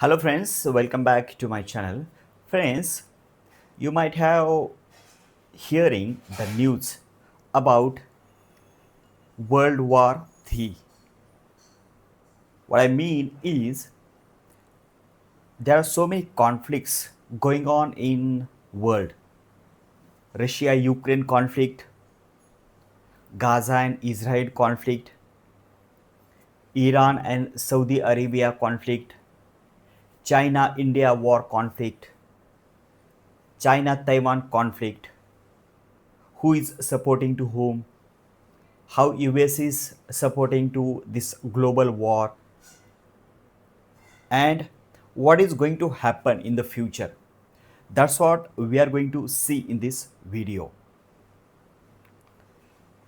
Hello friends, welcome back to my channel. Friends, you might have hearing the news about World War III. What I mean is there are so many conflicts going on in world. Russia Ukraine conflict, Gaza and Israel conflict, Iran and Saudi Arabia conflict, China India war conflict, China Taiwan conflict, who is supporting to whom, how US is supporting to this global war, and what is going to happen in the future. That's what we are going to see in this video.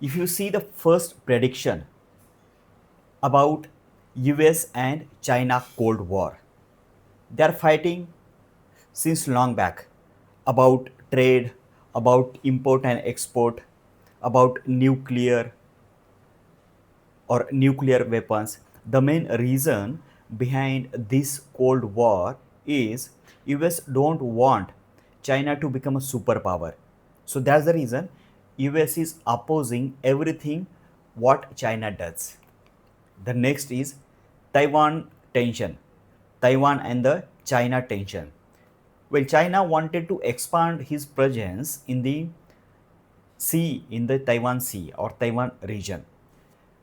If you see the first prediction about US and China Cold War, they are fighting since long back about trade, about import and export, about nuclear or nuclear weapons. The main reason behind this Cold War is US don't want China to become a superpower. So that's the reason US is opposing everything what China does. The next is Taiwan tension. Taiwan and the China tension. Well, China wanted to expand his presence in the sea, in the Taiwan Sea or Taiwan region.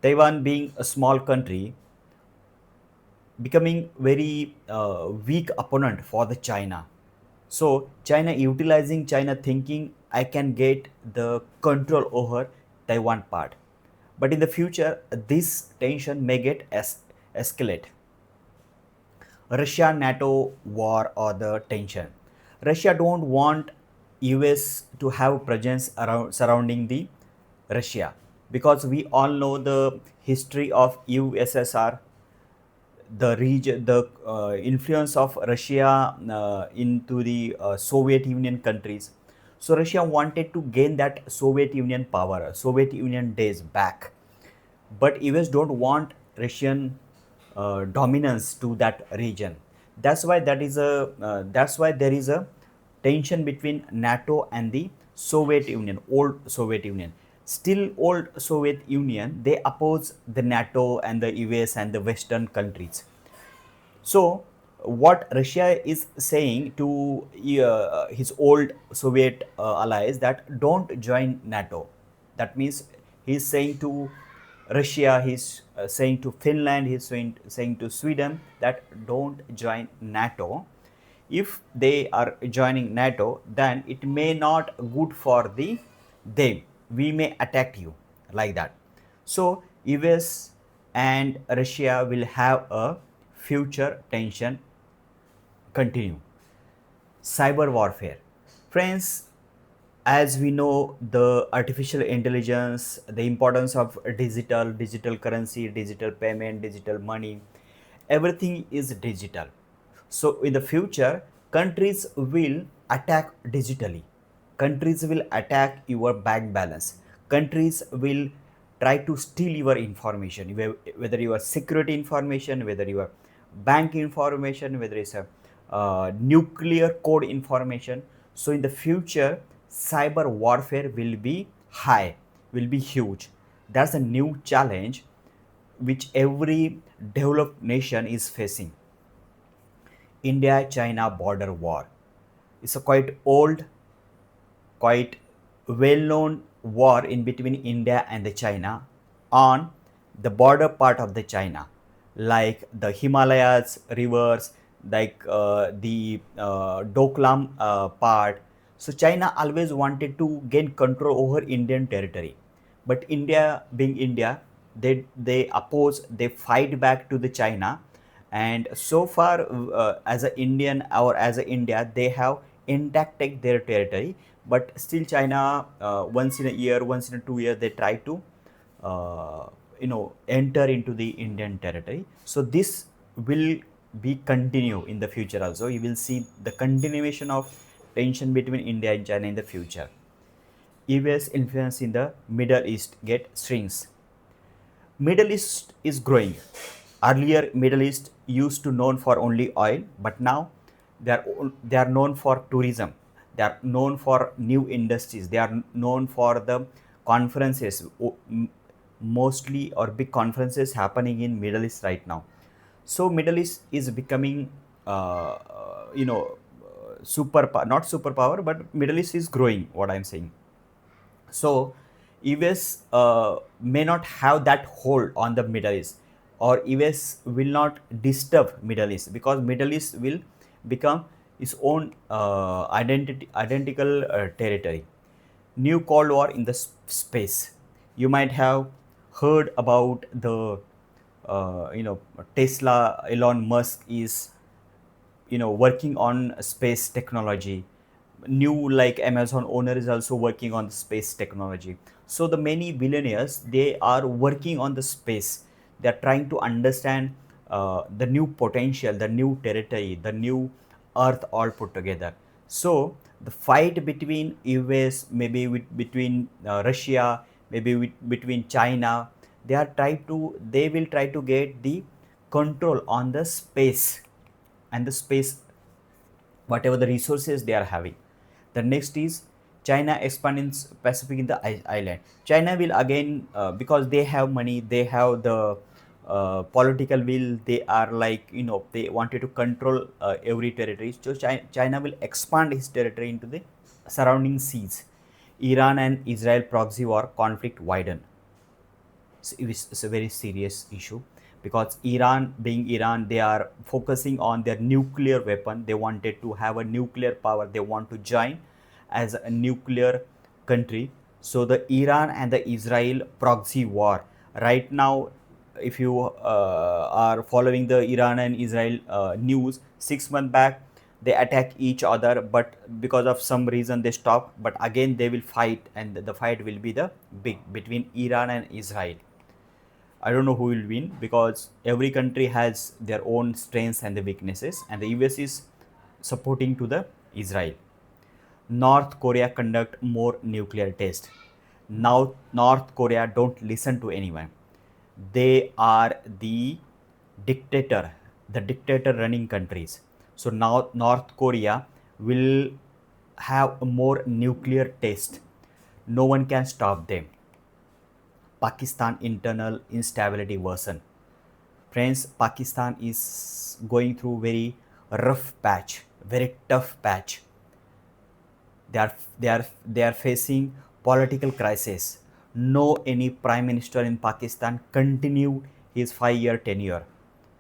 Taiwan being a small country, becoming very weak opponent for the China. So China utilizing China thinking I can get the control over Taiwan part. But in the future, this tension may get escalate. Russia NATO war or the tension. Russia don't want US to have presence around surrounding the Russia, because we all know the history of USSR, the region, the influence of Russia into the Soviet Union countries. So Russia wanted to gain that Soviet Union power, Soviet Union days back, but US don't want Russian dominance to that region. That's why there is a tension between NATO and the Soviet Union, old Soviet Union. Still, old Soviet Union, they oppose the NATO and the US and the Western countries. So, what Russia is saying to his old Soviet allies that don't join NATO. That means he's saying to Russia, he's saying to Finland, he's saying to Sweden that don't join NATO. If they are joining NATO, then it may not good for the them. We may attack you like that. So US and Russia will have a future tension continue. Cyber warfare. Friends, as we know, the artificial intelligence, the importance of digital currency, digital payment, digital money, everything is digital. So in the future, countries will attack digitally. Countries will attack your bank balance. Countries will try to steal your information, whether your security information, whether your bank information, whether it's a nuclear code information. So in the future, cyber warfare will be high, will be huge. That's a new challenge which every developed nation is facing. India China border war. It's a quite old, quite well known war in between India and the China on the border part of the China, like the Himalayas rivers, like the Doklam part. So China always wanted to gain control over Indian territory, but India being India, they oppose, they fight back to the China. And so far, as a Indian or as a India, they have intact their territory, but still China, once in a year, once in a 2 year, they try to enter into the Indian territory. So this will be continue in the future also. You will see the continuation of tension between India and China in the future. US influence in the Middle East get shrinks. Middle East is growing. Earlier, Middle East used to known for only oil, but now they are known for tourism. They are known for new industries. They are known for the conferences, mostly or big conferences happening in Middle East right now. So Middle East is becoming, not superpower, but Middle East is growing. What I'm saying. So US may not have that hold on the Middle East, or US will not disturb Middle East, because Middle East will become its own identical territory. New Cold War in the space. You might have heard about the Tesla. Elon Musk is working on space technology. New, like Amazon owner, is also working on the space technology. So the many billionaires, they are working on the space. They are trying to understand the new potential, the new territory, the new earth all put together. So the fight between US, maybe between Russia, maybe between China, they will try to get the control on the space, and the space, whatever the resources they are having. The next is China expand in Pacific in the island. China will again, because they have money, they have the political will. They are like, they wanted to control every territory. So China will expand his territory into the surrounding seas. Iran and Israel proxy war conflict widen. It's a very serious issue, because Iran, being Iran, they are focusing on their nuclear weapon. They wanted to have a nuclear power. They want to join as a nuclear country. So the Iran and the Israel proxy war right now, if you are following the Iran and Israel news, 6 months back they attack each other, but because of some reason they stop. But again they will fight, and the fight will be the big between Iran and Israel. I don't know who will win, because every country has their own strengths and the weaknesses, and the US is supporting to the Israel. North Korea conduct more nuclear tests. Now North Korea don't listen to anyone. They are the dictator running countries. So now North Korea will have more nuclear tests. No one can stop them. Pakistan internal instability worsen. Friends, Pakistan is going through very rough patch, very tough patch. They are facing political crisis. No any prime minister in Pakistan continue his 5 year tenure.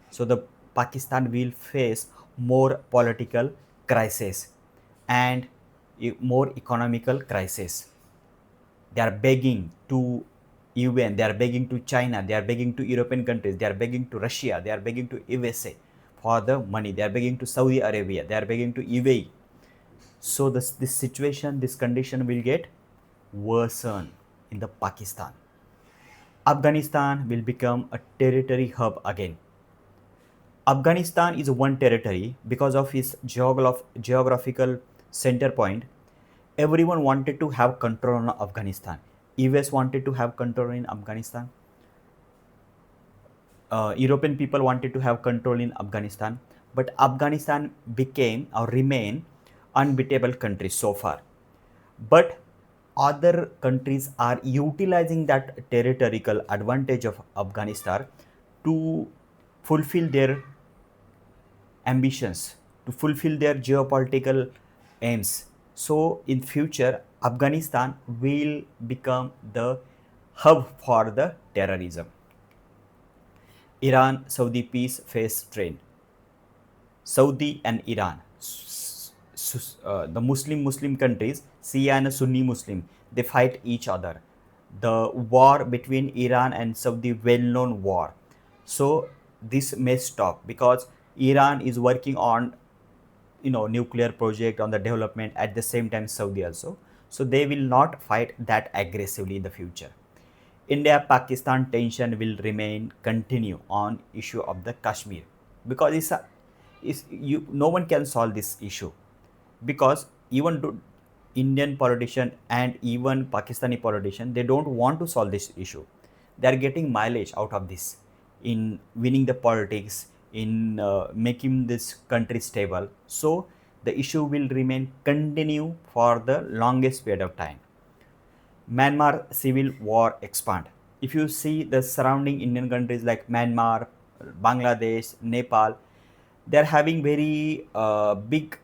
So the Pakistan will face more political crisis and more economical crisis. They are begging to UN, they are begging to China, they are begging to European countries, they are begging to Russia, they are begging to USA for the money, they are begging to Saudi Arabia, they are begging to UAE. So this situation, this condition will get worsen in the Pakistan. Afghanistan will become a territory hub again. Afghanistan is one territory because of its geographical center point. Everyone wanted to have control on Afghanistan. US wanted to have control in Afghanistan. European people wanted to have control in Afghanistan, but Afghanistan became or remain unbeatable country so far. But other countries are utilizing that territorial advantage of Afghanistan to fulfill their ambitions, to fulfill their geopolitical aims. So in future, Afghanistan will become the hub for the terrorism. Iran Saudi peace phase trend. Saudi and Iran, the Muslim countries, Shia and Sunni Muslim, they fight each other. The war between Iran and Saudi, well-known war. So this may stop, because Iran is working on nuclear project on the development, at the same time Saudi also. So they will not fight that aggressively in the future. India Pakistan tension will remain continue on issue of the Kashmir, because no one can solve this issue, because even Indian politician and even Pakistani politician, they don't want to solve this issue. They are getting mileage out of this. in winning the politics, in making this country stable. So the issue will remain continue for the longest period of time. Myanmar civil war expand. If you see the surrounding Indian countries like Myanmar, Bangladesh, Nepal, they are having very big,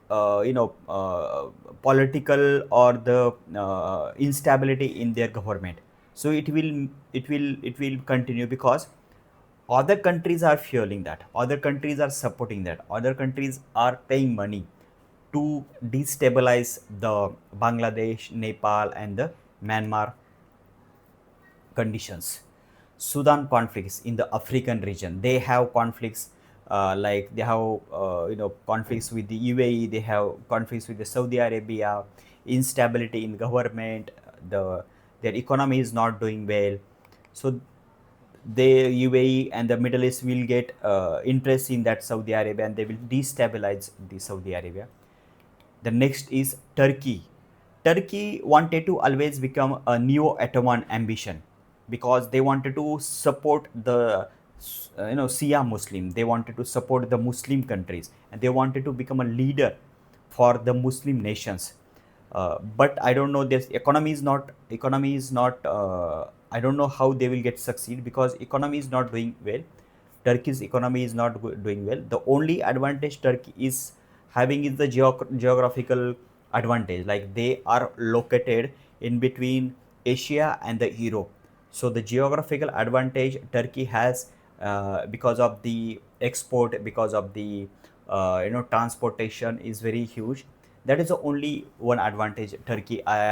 political or the instability in their government. So it will continue because other countries are fueling that, other countries are supporting that, other countries are paying money to destabilize the Bangladesh, Nepal, and the Myanmar conditions. Sudan conflicts in the African region. They have conflicts, like they have conflicts with the UAE. They have conflicts with the Saudi Arabia. Instability in government. Their economy is not doing well. So the UAE and the Middle East will get interest in that Saudi Arabia, and they will destabilize the Saudi Arabia. The next is Turkey. Turkey wanted to always become a neo-Ottoman ambition because they wanted to support the Shia Muslim. They wanted to support the Muslim countries, and they wanted to become a leader for the Muslim nations. But I don't know. This economy is not. I don't know how they will get succeed because economy is not doing well. Turkey's economy is not doing well. The only advantage Turkey is having is the geographical advantage. Like they are located in between Asia and the Europe. So the geographical advantage Turkey has because of the export, because of the transportation is very huge. That is the only one advantage Turkey